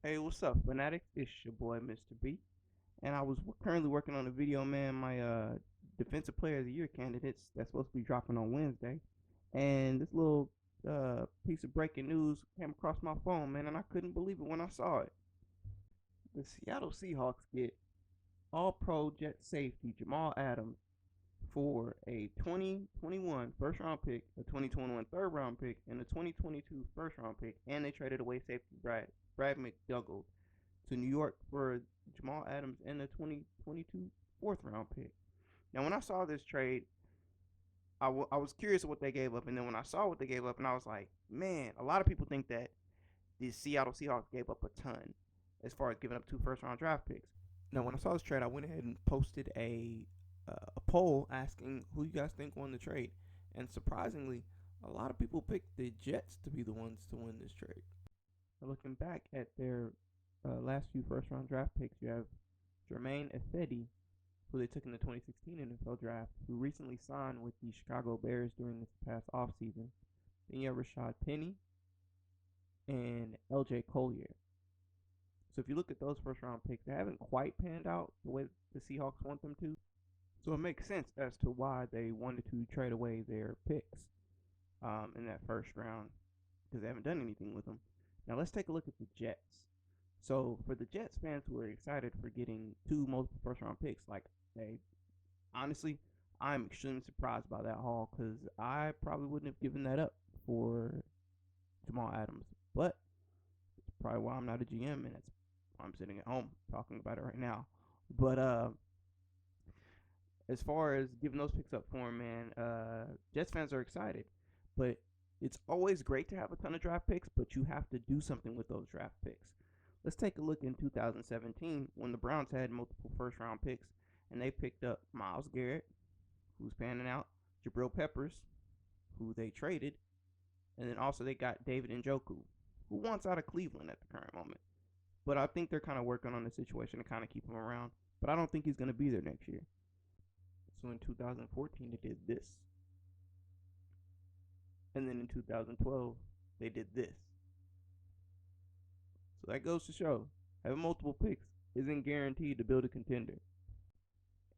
Hey, what's up, fanatics? It's your boy, Mr. B, and I was currently working on a video, man. My defensive player of the year candidates that's supposed to be dropping on Wednesday, and this little piece of breaking news came across my phone, man, and I couldn't believe it when I saw it. The Seattle Seahawks get All-Pro Jet safety Jamal Adams for a 2021 first round pick, a 2021 third round pick, and a 2022 first round pick, and they traded away safety Brad McDougald to New York for Jamal Adams and a 2022 fourth round pick. Now, when I saw this trade, I was curious what they gave up, and then when I saw what they gave up, and I was like, man, a lot of people think that the Seattle Seahawks gave up a ton as far as giving up two first round draft picks. Now, when I saw this trade, I went ahead and posted a poll asking who you guys think won the trade, and surprisingly, a lot of people picked the Jets to be the ones to win this trade. Now, looking back at their last few first-round draft picks, you have Jermaine Ifedi, who they took in the 2016 NFL draft, who recently signed with the Chicago Bears during this past offseason. Then you have Rashad Penny and LJ Collier. So if you look at those first-round picks, they haven't quite panned out the way the Seahawks want them to. So it makes sense as to why they wanted to trade away their picks in that first round, because they haven't done anything with them. Now let's take a look at the Jets. So for the Jets fans who are excited for getting two multiple first round picks, like honestly, I'm extremely surprised by that haul, because I probably wouldn't have given that up for Jamal Adams. But it's probably why I'm not a GM, and that's why I'm sitting at home talking about it right now. But as far as giving those picks up for him, man, Jets fans are excited. But it's always great to have a ton of draft picks, but you have to do something with those draft picks. Let's take a look in 2017 when the Browns had multiple first-round picks, and they picked up Myles Garrett, who's panning out, Jabril Peppers, who they traded, and then also they got David Njoku, who wants out of Cleveland at the current moment. But I think they're kind of working on the situation to kind of keep him around, but I don't think he's going to be there next year. So in 2014, they did this. And then in 2012, they did this. So that goes to show having multiple picks isn't guaranteed to build a contender.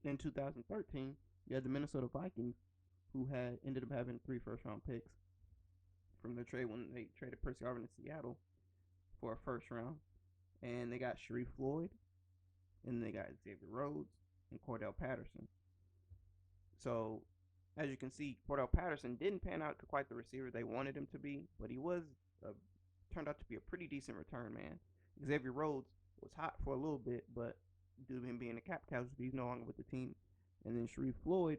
In 2013, you had the Minnesota Vikings, who had ended up having 3 first-round picks from their trade when they traded Percy Harvin to Seattle for a first round. And they got Sharif Floyd, and they got Xavier Rhodes and Cordell Patterson. So, as you can see, Cordell Patterson didn't pan out to quite the receiver they wanted him to be, but he turned out to be a pretty decent return man. Xavier Rhodes was hot for a little bit, but due to him being a cap casualty, he's no longer with the team. And then Sharif Floyd,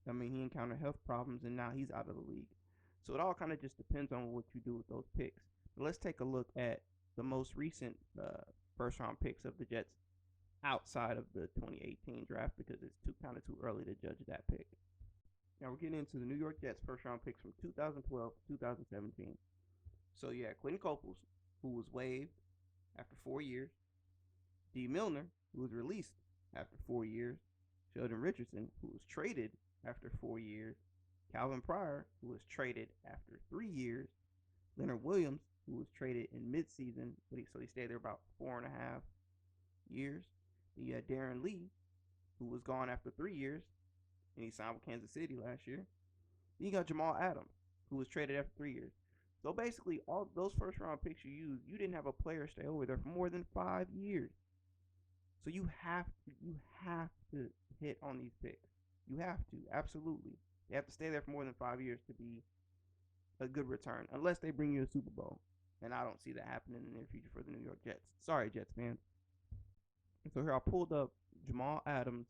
he encountered health problems, and now he's out of the league. So it all kind of just depends on what you do with those picks. But let's take a look at the most recent first-round picks of the Jets outside of the 2018 draft, because it's kind of too early to judge that pick. Now we're getting into the New York Jets first-round picks from 2012 to 2017. So yeah, Quentin Coples, who was waived after 4 years, D. Milner, who was released after 4 years, Sheldon Richardson, who was traded after 4 years, Calvin Pryor, who was traded after 3 years, Leonard Williams, who was traded in midseason, so he stayed there about 4.5 years. You had Darren Lee, who was gone after 3 years, and he signed with Kansas City last year. Then you got Jamal Adams, who was traded after 3 years. So basically, all those first-round picks you used, you didn't have a player stay over there for more than 5 years. So you have to hit on these picks. You have to, absolutely. They have to stay there for more than 5 years to be a good return, unless they bring you a Super Bowl. And I don't see that happening in the near future for the New York Jets. Sorry, Jets fans. So here I pulled up Jamal Adams'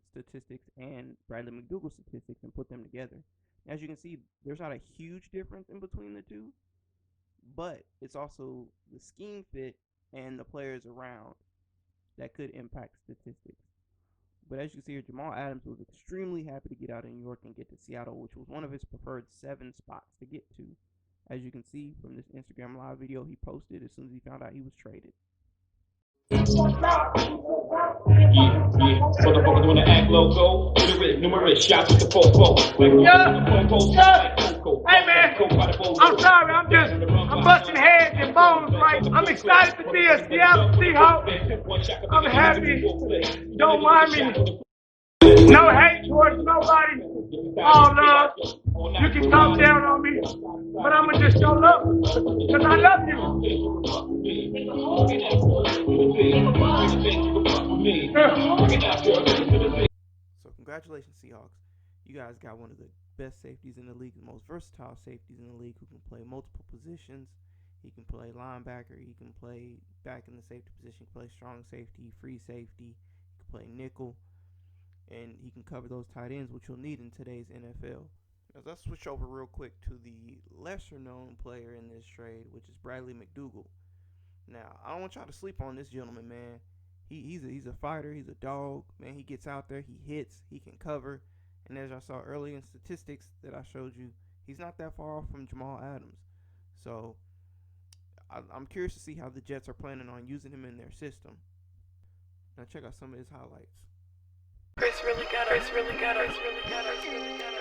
statistics and Bradley McDougald statistics and put them together. As you can see, there's not a huge difference in between the two, but it's also the scheme fit and the players around that could impact statistics. But as you can see here, Jamal Adams was extremely happy to get out of New York and get to Seattle, which was one of his preferred 7 spots to get to. As you can see from this Instagram live video he posted as soon as he found out he was traded. Yeah, yeah. So the fucker doing the act logo. The written numerous shots with the fofo. Yeah. Hey man, I'm sorry, I'm busting heads and bones, right? I'm excited to be a Seattle Seahawks. I'm happy. Don't mind me. No hate towards nobody. All love. You can talk down on me, but I'ma just show love because I love you. So congratulations, Seahawks. You guys got one of the best safeties in the league, the most versatile safeties in the league, who can play multiple positions. He can play linebacker. He can play back in the safety position. He can play strong safety, free safety. He can play nickel. And he can cover those tight ends, which you'll need in today's NFL. Now, let's switch over real quick to the lesser-known player in this trade, which is Bradley McDougald. Now, I don't want y'all to sleep on this gentleman, man. He's a fighter. He's a dog, man. He gets out there. He hits. He can cover. And as I saw earlier in statistics that I showed you, he's not that far off from Jamal Adams. So I'm curious to see how the Jets are planning on using him in their system. Now check out some of his highlights. Chris really got us. Chris really got us. Chris really got us. Chris really got us.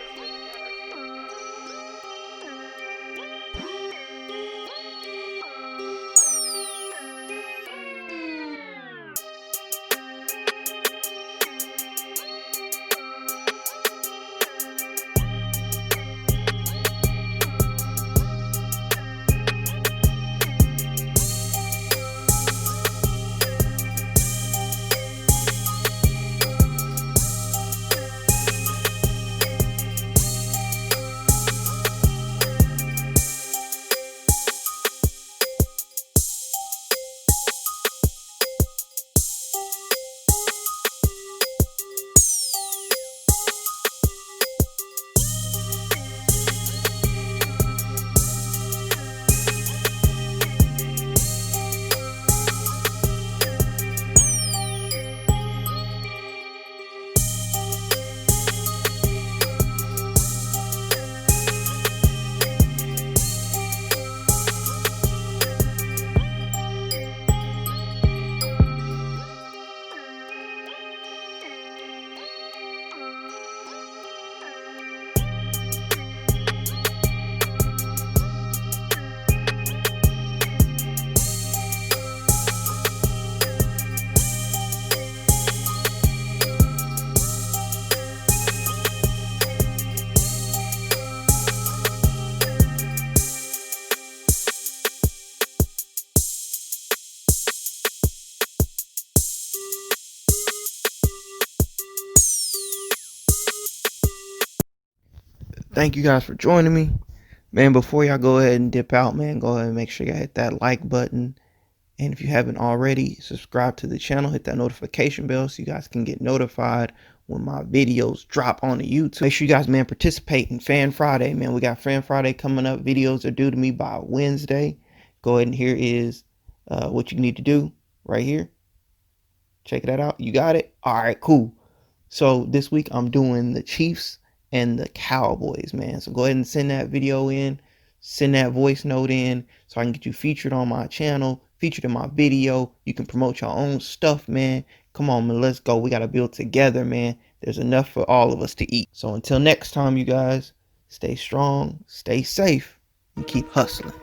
Thank you guys for joining me. Man, before y'all go ahead and dip out, man, go ahead and make sure y'all hit that like button. And if you haven't already, subscribe to the channel, hit that notification bell so you guys can get notified when my videos drop on the YouTube. Make sure you guys, man, participate in Fan Friday, man. We got Fan Friday coming up. Videos are due to me by Wednesday. Go ahead and here is what you need to do right here. Check that out. You got it? All right, cool. So this week I'm doing the Chiefs and the Cowboys, man. So go ahead and send that video in, send that voice note in so I can get you featured on my channel, featured in my video. You can promote your own stuff, man. Come on, man, let's go. We got to build together, man. There's enough for all of us to eat. So until next time, you guys, stay strong, stay safe, and keep hustling.